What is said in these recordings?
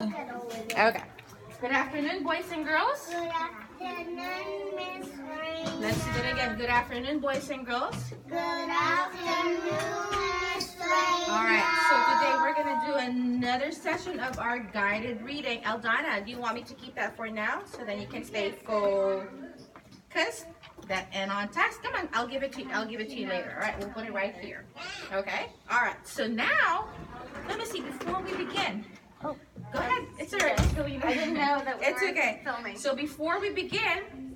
Okay. Good afternoon, boys and girls. Good afternoon, Miss Rain. Let's do it again. Good afternoon, boys and girls. Good afternoon, Miss Rain. All right. So today we're gonna do another session of our guided reading. Eldana, do you want me to keep that for now so then you can stay focused and on task? Come on, I'll give it to you. I'll give it to you later. All right. We'll put it right here. Okay. All right. So now, let me see. Before we begin. Oh, go ahead. It's all right. I didn't know that we it's were okay. filming. So before we begin,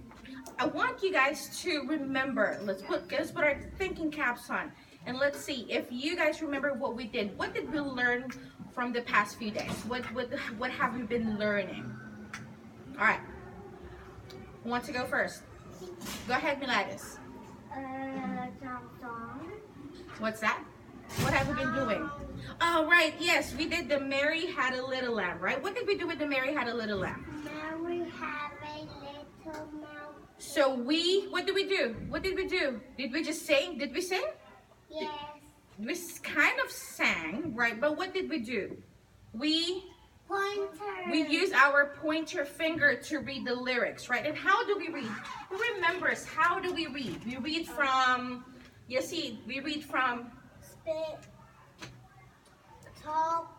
I want you guys to remember. Let's put our thinking caps on, and let's see if you guys remember what we did. What did we learn from the past few days? What have we been learning? All right. Who wants to go first? Go ahead, Miladis. song. What's that? What have we been doing? Oh, right. Yes, we did the Mary Had a Little Lamb, right? What did we do with the Mary Had a Little Lamb? Mary had a little mouse. So what did we do? What did we do? Did we just sing? Did we sing? Yes. We kind of sang, right? But what did we do? We use our pointer finger to read the lyrics, right? And how do we read? Who remembers how do we read? We read from, you see, we read from Spit, top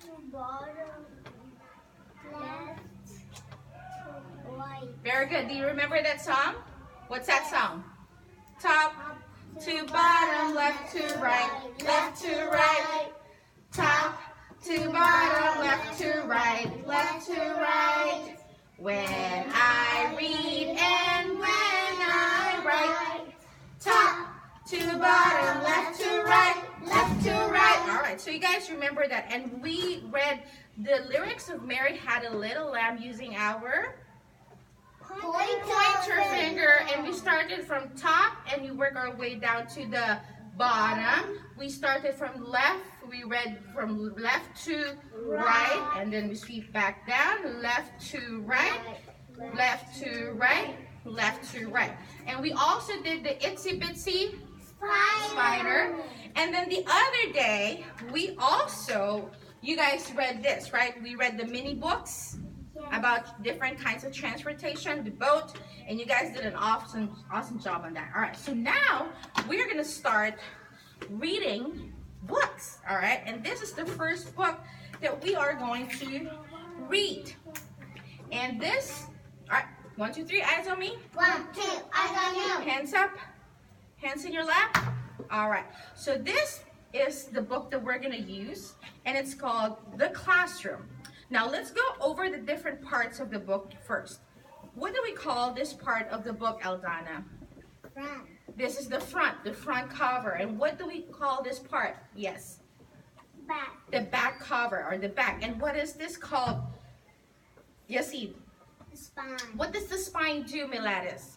to bottom, left to right. Very good. Do you remember that song? What's that song? Top to bottom, left to right, left to right. Top to bottom, left to right, left to right. When I read and when I write. Top to bottom, left to right, left to right. All right, so you guys remember that. And we read the lyrics of Mary Had a Little Lamb using our pointer finger, and we started from top and we work our way down to the bottom. We started from left, we read from left to right, and then we sweep back down, left to right, left to right, left to right. And we also did the itsy bitsy spider. And then the other day, we also, you guys read this, right? We read the mini books about different kinds of transportation, the boat, and you guys did an awesome job on that. All right, so now we're gonna start reading books, all right? And this is the first book that we are going to read. And this, all right, 1, 2, 3, eyes on me. 1, 2, eyes on you. Hands up, hands in your lap. All right, so this is the book that we're gonna use, and it's called The Classroom. Now let's go over the different parts of the book first. What do we call this part of the book, Eldana? Front. This is the front cover. And what do we call this part? Yes. Back. The back cover, or the back. And what is this called? Yasid. Spine. What does the spine do, Miladis?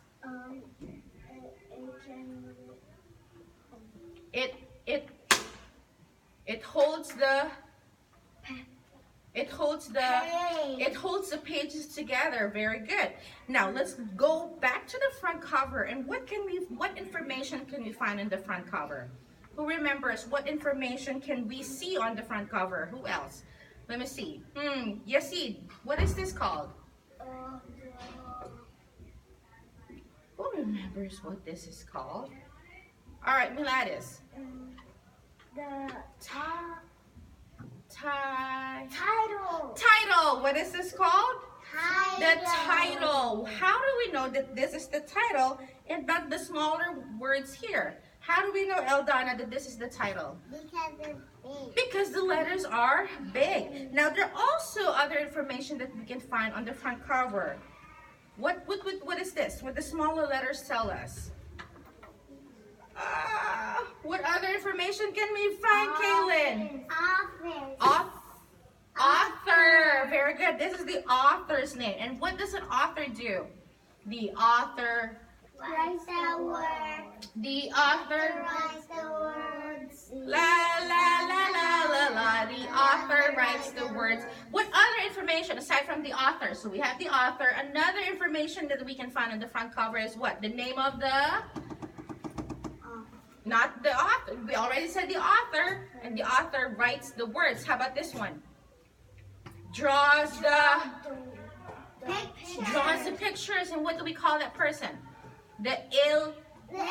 It holds the pages together. Very good. Now let's go back to the front cover, and what information can we find in the front cover? Who remembers what information can we see on the front cover? Who else? Let me see. Yasid, what is this called? Who remembers what this is called? All right, Miladis. The Title. title. What is this called? The title. How do we know that this is the title and not the smaller words here? How do we know, Eldana, that this is the title? Because it's big. Because the letters are big. Now, there are also other information that we can find on the front cover. What is this? What the smaller letters tell us? What other information can we find, Kaylin? Office. Author. Very good. This is the author's name. And what does an author do? The author. Writes the word. The author. Writes the words. La la la la la la. The author writes the words. What other information aside from the author? So we have the author. Another information that we can find on the front cover is what? The name of the Not the author. We already said the author, and the author writes the words. How about this one? draws Picture. draws the pictures, and what do we call that person? The The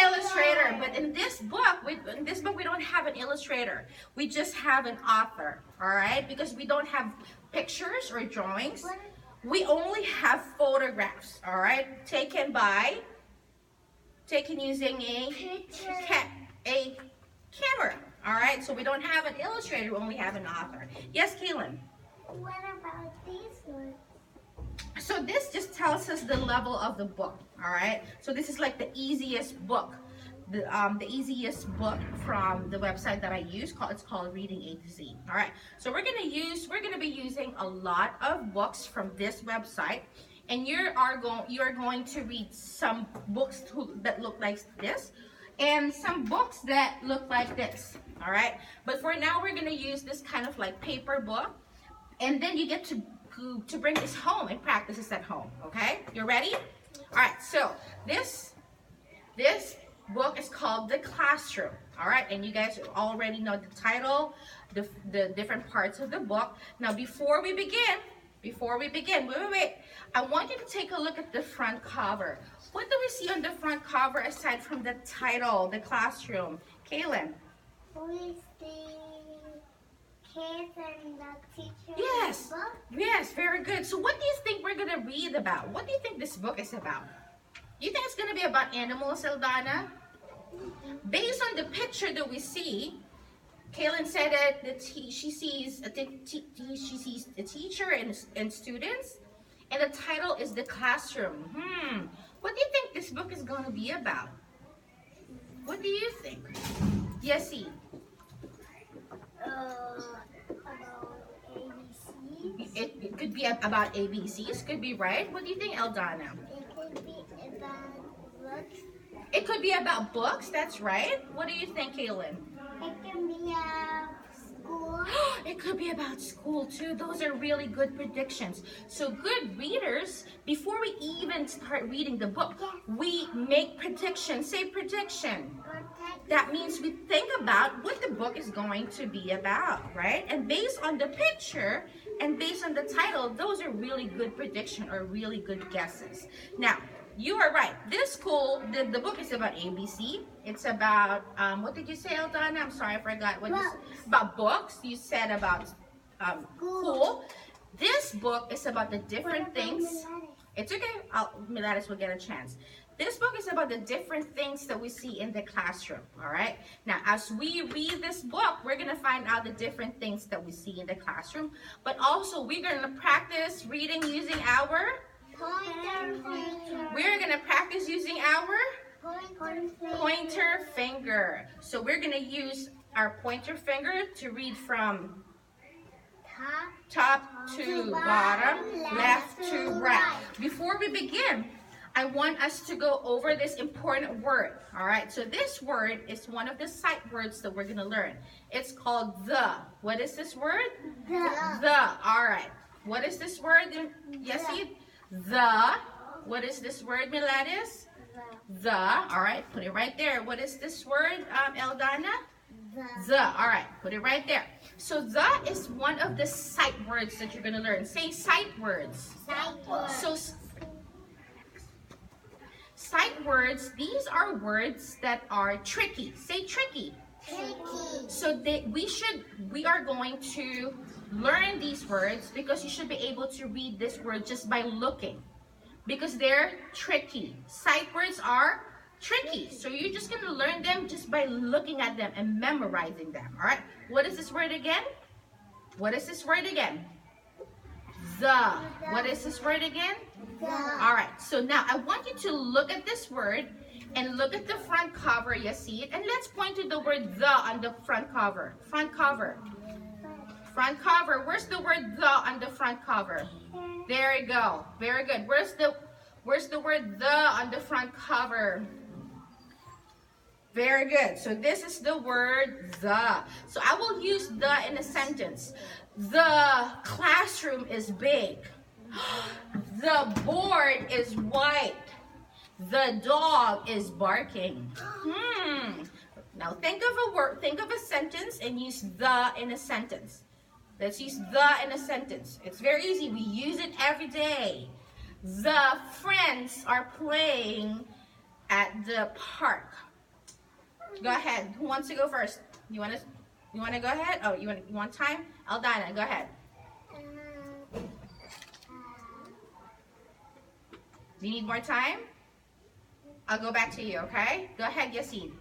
illustrator. But in this book, we don't have an illustrator. We just have an author. All right, because we don't have pictures or drawings. We only have photographs. All right, taken using a camera. All right, so we don't have an illustrator. We only have an author. Yes, Kaylin. What about these ones? So this just tells us the level of the book, all right? So this is like the easiest book, the easiest book from the website that I use. It's called Reading A to Z, all right? So we're gonna be using a lot of books from this website, and you are going to read some books that look like this, and some books that look like this, all right? But for now, we're gonna use this kind of like paper book, and then you get to bring this home and practice this at home, okay? You ready? All right, so this book is called The Classroom, all right? And you guys already know the title, the different parts of the book. Now, before we begin, wait. I want you to take a look at the front cover. What do we see on the front cover aside from the title, The Classroom? Kaylin? We see kids and the teacher. Yes. in the book. Yes, very good. So what do you think we're going to read about? What do you think this book is about? You think it's going to be about animals, Eldana? Based on the picture that we see, Kaylin said that she sees a teacher and students, and the title is The Classroom. What do you think this book is going to be about? What do you think? Yessie? About ABCs. It could be about ABCs, could be, right? What do you think, Eldana? It could be about books. It could be about books, that's right. What do you think, Kaylin? It can be school. It could be about school too. Those are really good predictions. So good readers, before we even start reading the book, we make predictions. Say prediction. Protect. That means we think about what the book is going to be about, right? And based on the picture and based on the title, those are really good prediction or really good guesses. Now, you are right. This school, the book is about ABC. It's about, what did you say, Eldana? I'm sorry, I forgot. What you said. About books. You said about school. This book is about the different things. It's okay. Miladis will get a chance. This book is about the different things that we see in the classroom, all right? Now, as we read this book, we're going to find out the different things that we see in the classroom, but also we're going to practice reading using our... We're going to practice using our pointer finger. So we're going to use our pointer finger to read from top to bottom, left to right. Before we begin, I want us to go over this important word. All right, so this word is one of the sight words that we're going to learn. It's called the. What is this word? The. All right. What is this word? Yessie? The. What is this word, Miladis? The. All right, put it right there. What is this word, Eldana? The. All right, put it right there. So the is one of the sight words that you're going to learn. Say sight words. So sight words, these are words that are tricky. Say tricky. So we are going to learn these words because you should be able to read this word just by looking, because they're tricky. Sight words are tricky, so you're just going to learn them just by looking at them and memorizing them. All right, what is this word again? What is this word again? The. What is this word again? The. All right, so now I want you to look at this word and look at the front cover. You see it? And let's point to the word the on the front cover. Front cover. Front cover. Where's the word the on the front cover? There you go. Very good. Where's the word the on the front cover? Very good. So this is the word the. So I will use the in a sentence. The classroom is big. The board is white. The dog is barking. Now think of a word, think of a sentence and use the in a sentence. Let's use the in a sentence. It's very easy. We use it every day. The friends are playing at the park. Go ahead. Who wants to go first? You want to go ahead? Oh, you want time? Aldana, go ahead. Do you need more time? I'll go back to you, okay? Go ahead, Yasin.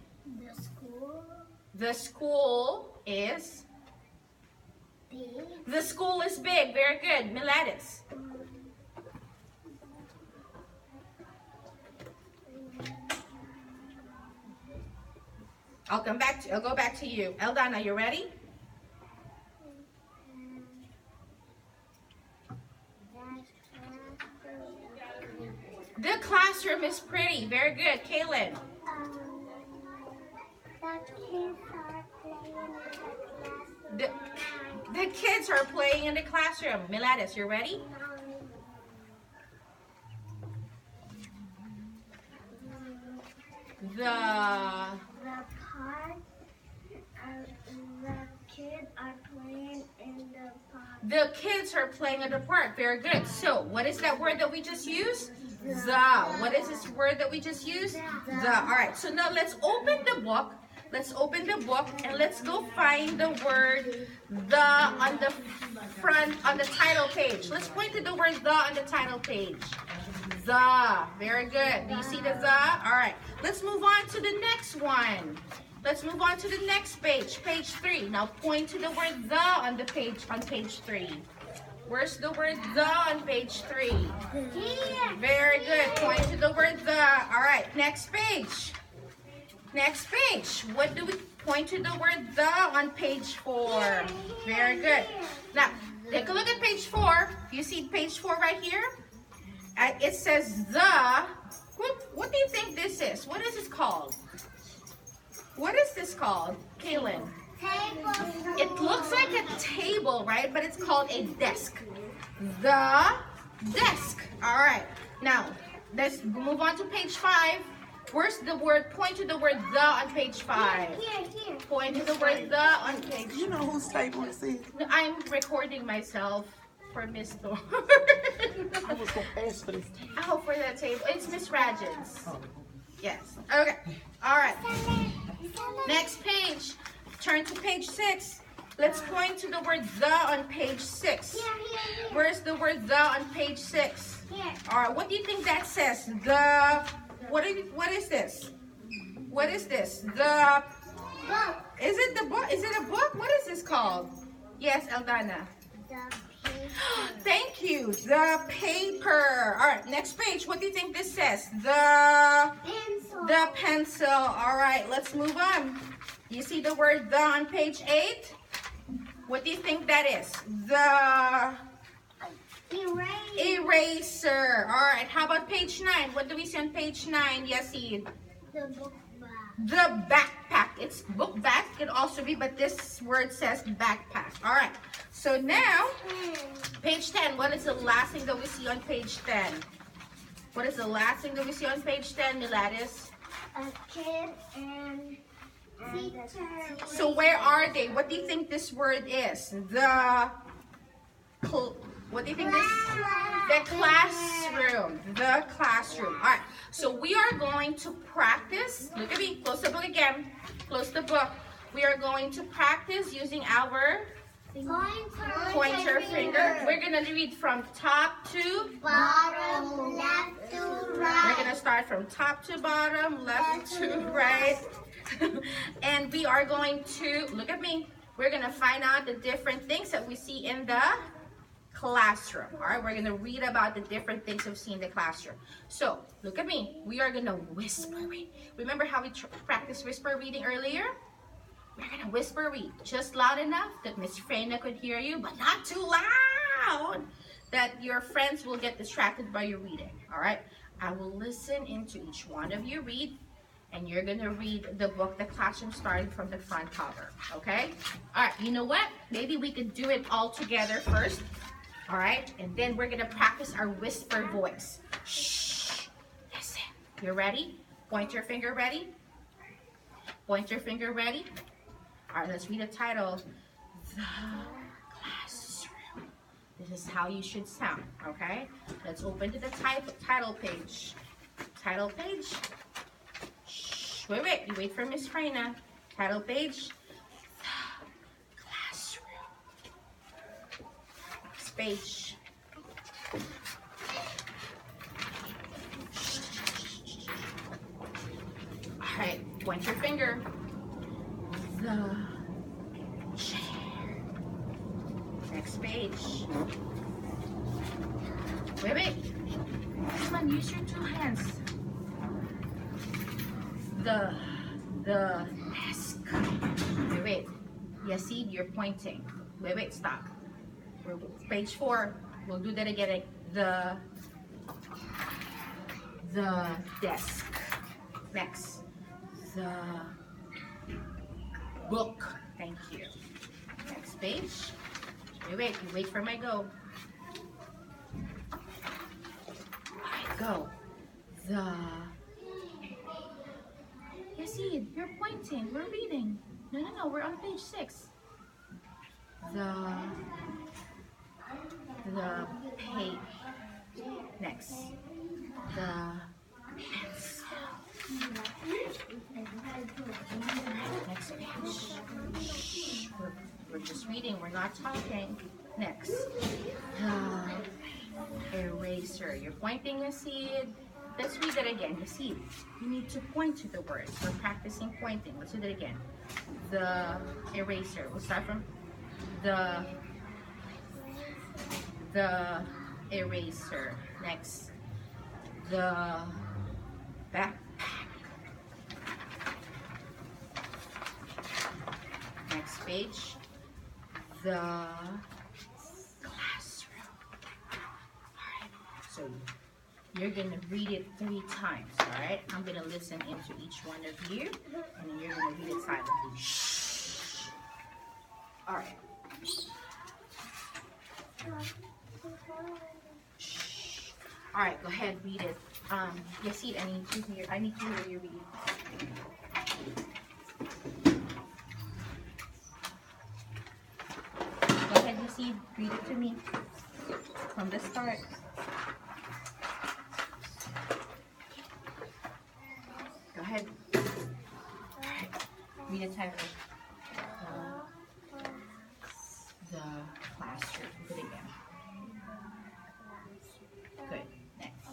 The school. The school is? Big. The school is big. Very good. Miladis. I'll go back to you. Eldana, you ready? The classroom is pretty. Very good. Kaylin. The kids are playing in the classroom. Miladis, you ready? The park. The kids are playing in the park. The kids are playing in the park. Very good. So, what is that word that we just used? The. What is this word that we just used? The. All right. So now let's open the book. Let's open the book and let's go find the word the on the front, on the title page. Let's point to the word the on the title page. The. Very good. Do you see the the? All right. Let's move on to the next one. Let's move on to the next page, page 3. Now point to the word the on the page, on page 3. Where's the word the on page 3? Here. Very good. Point to the word the. All right. Next page. Next page. What do we point to the word the on page 4? Very good. Now, take a look at page 4. You see page 4 right here? It says the. What do you think this is? What is this called? What is this called, Kaylin? Table. It looks like a table, right? But it's called a desk. The desk. All right. Now, let's move on to page 5. Where's the word? Point to the word the on page 5. Here. Point to the word the on page. You know whose table this is? I'm recording myself for Miss Thor. I was going to ask for this table. Oh, for that table. It's Miss Rajan's. Yes. Okay. All right. Next page. Turn to page 6. Let's point to the word the on page 6. Here. Where's the word the on page 6? Here. All right. What do you think that says? The. What is this? What is this? The. Book. Is it the book? Is it a book? What is this called? Yes, Eldana. The paper. Thank you. The paper. All right. Next page. What do you think this says? The. Pencil. The pencil. All right, let's move on. You see the word the on page 8? What do you think that is? The eraser. All right, how about page 9? What do we see on page 9, Yasin? The book bag. The backpack. It's book bag. It could also be, but this word says backpack. All right, so now, page 10. What is the last thing that we see on page 10? What is the last thing that we see on page 10, Miladis? A kid and teacher. So where are they? What do you think this word is? The. What do you think this? The classroom. The classroom. All right. So we are going to practice. Look at me. Close the book again. Close the book. We are going to practice using our pointer finger. We're going to read from top to Bottom, left to right. We're going to start from top to bottom, left to right. And we are going to, look at me, we're going to find out the different things that we see in the classroom. All right, we're going to read about the different things we've seen in the classroom. So, look at me. We are going to whisper read. Remember how we practiced whisper reading earlier? We're going to whisper read just loud enough that Miss Freyna could hear you, but not too loud that your friends will get distracted by your reading. All right, I will listen into each one of you read, and you're going to read the book, The Classroom, starting from the front cover. Okay? All right, you know what? Maybe we could do it all together first. All right, and then we're going to practice our whisper voice. Shh. Listen. You ready? Point your finger ready? Point your finger ready? All right, let's read the title. The Classroom. This is how you should sound, okay? Let's open to the title page. Title page. Shh, wait. You wait for Miss Freyna. Title page. The classroom. Next page. All right, point your finger. The chair. Next page. Wait. Come on, use your 2 hands. The desk. Wait. Yasid, you're pointing. Wait, stop. Page 4. We'll do that again. The desk. Next. The book. Thank you. Next page. Wait. You wait for my go. Alright, go. Yasid, you're pointing. We're reading. No. We're on page 6. The page. Next. The pencil. Next page. Shh. We're just reading. We're not talking. Next. The eraser. You're pointing, Yasid. Let's read that again. Yasid, you need to point to the words. We're practicing pointing. Let's do that again. The eraser. We'll start from the eraser. Next. The backpack. Next page. The classroom. Alright, so you're gonna read it 3 times, alright? I'm gonna listen into each one of you, and then you're gonna read it silently. Shh. Alright. Shh. Alright, go ahead, read it. Yasid, I need to hear you read. Go ahead, Yasid, read it to me from the start. Go ahead. Alright, read the title. The classroom. Do it again. Good. Next.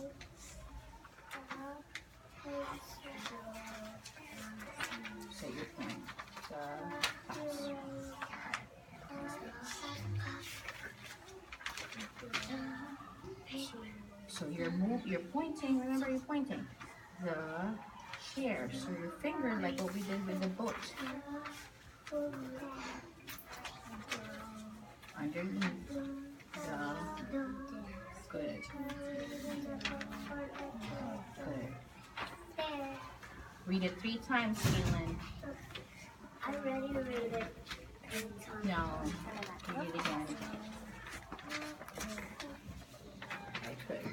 Say your point. The classroom. So you're pointing. Remember, you're pointing. The chair. So your finger, like what we did with the boat. Underneath. The. Good. Good. Read it 3 times, Caitlin. I already read it 3 times. No. Read it again. I could.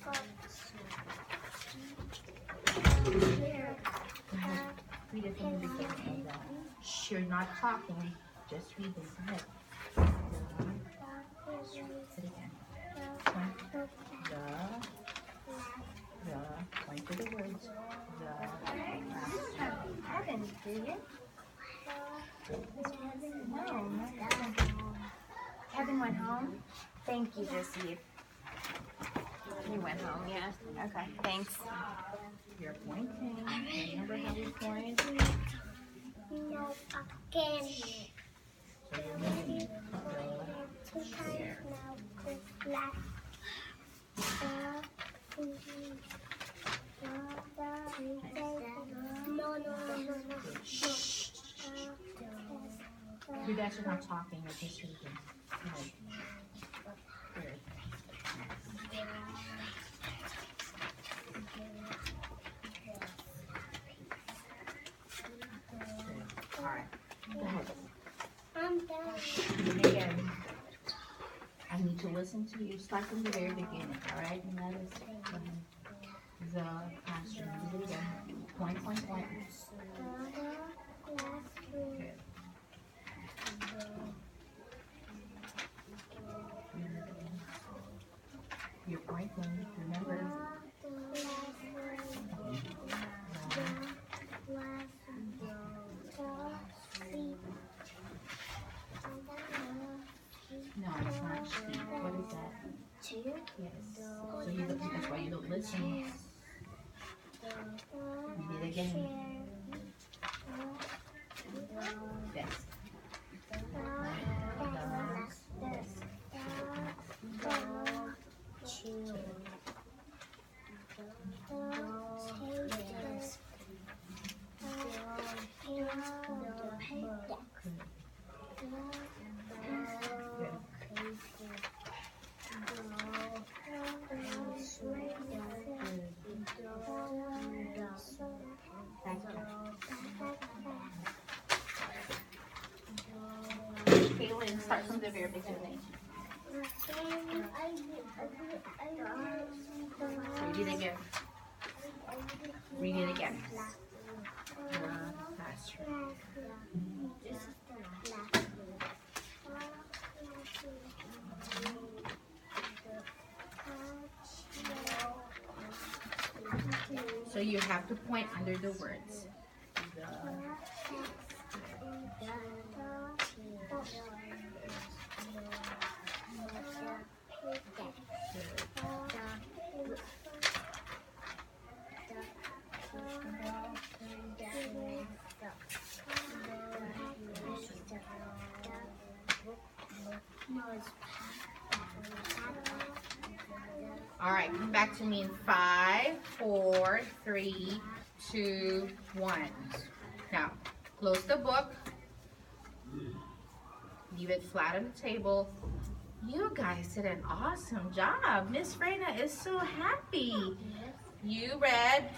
Go ahead. Read it from the beginning. Shh, you're not talking. Just read it. Go ahead. Say it again. Point point to the words. Kevin, did it? No, Kevin went home. Thank you, Jesse. He went home, yeah. Okay, thanks. You're pointing. Remember how we point? No, again. So you're moving. 2 times now. Left. No. You guys are not talking, you're just reading. Good. Good. Alright. Go ahead. I'm done. And again, I need to listen to you. Start from the very beginning, alright? And that is the classroom. Do it again. Point. Good. right thing. Remember. No, it's not sheep. What is that? Yes. So you don't, that's why you don't listen. Read it again. Desk. Kaylin, start from the very beginning. Read it again. Read it again. Classroom. So you have to point under the words. All right, come back to me in 5, 4, 3, 2, 1. Now, close the book. Leave it flat on the table. You guys did an awesome job. Miss Freyna is so happy. You read,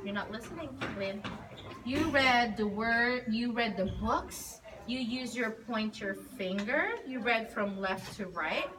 you're not listening, Lynn. You read the word, you read the books. You use your pointer finger. You read from left to right.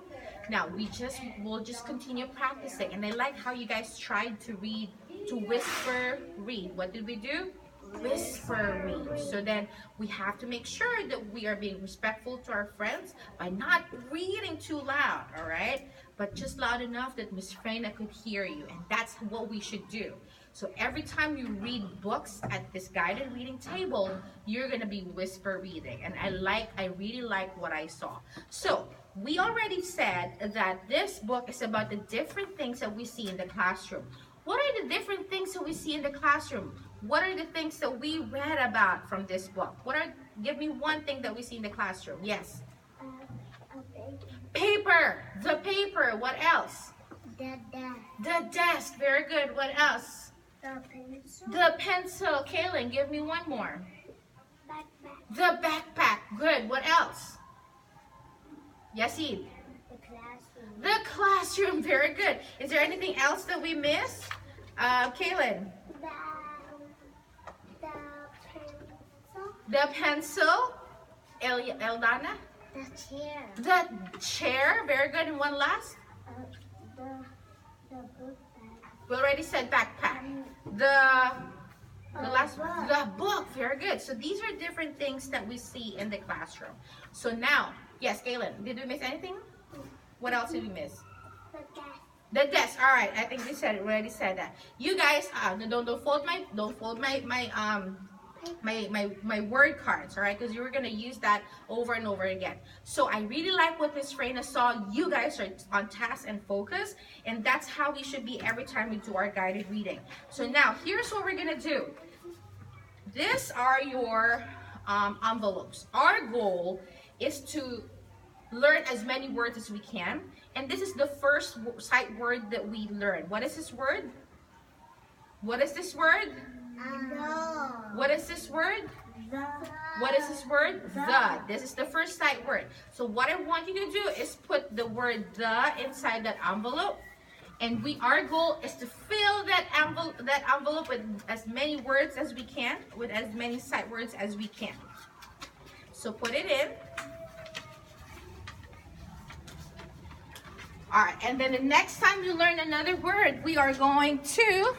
Now we'll just continue practicing. And I like how you guys tried to read, to whisper read. What did we do? Whisper read. So then we have to make sure that we are being respectful to our friends by not reading too loud, all right? But just loud enough that Miss Freyna could hear you. And that's what we should do. So every time you read books at this guided reading table, you're gonna be whisper reading. And I really like what I saw. So we already said that this book is about the different things that we see in the classroom. What are the different things that we see in the classroom? What are the things that we read about from this book? Give me one thing that we see in the classroom. Yes. Paper. The paper. What else? The desk. The desk. Very good. What else? The pencil. The pencil. Kaylin, give me one more. Backpack. The backpack. Good. What else? Yasid. The classroom. The classroom. Very good. Is there anything else that we missed? Kaylin. The pencil. The pencil. Eldana. The chair. The chair. Very good. And one last? The book bag. We already said backpack. The book. Very good. So these are different things that we see in the classroom. So now, yes, Kaylin, did we miss anything? What else did we miss? The desk. The desk. All right. I think we already said that. You guys, don't fold my word cards, all right? Because you were gonna use that over and over again. So I really like what Miss Freyna saw. You guys are on task and focus, and that's how we should be every time we do our guided reading. So now here's what we're gonna do. These are your envelopes. Our goal is to learn as many words as we can, and this is the first sight word that we learn. What is this word? What is this word? What is this word? What is this word? The. This is the first sight word. So what I want you to do is put the word the inside that envelope. And our goal is to fill that envelope with as many words as we can, with as many sight words as we can. So put it in. All right, and then the next time you learn another word, we are going to